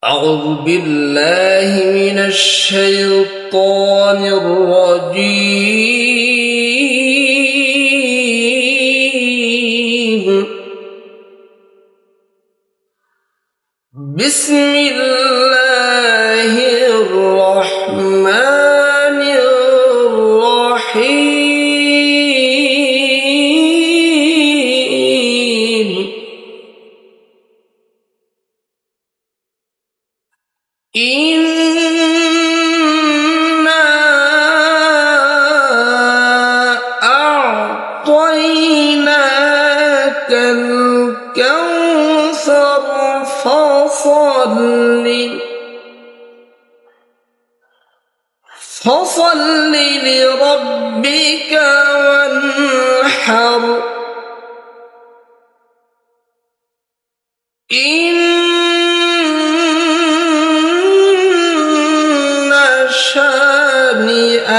أعوذ بالله من الشيطان الرجيم. بسم الله الرحمن الرحيم. إنا أعطيناك الكوثر فصل لربك وانحر. إن شانئك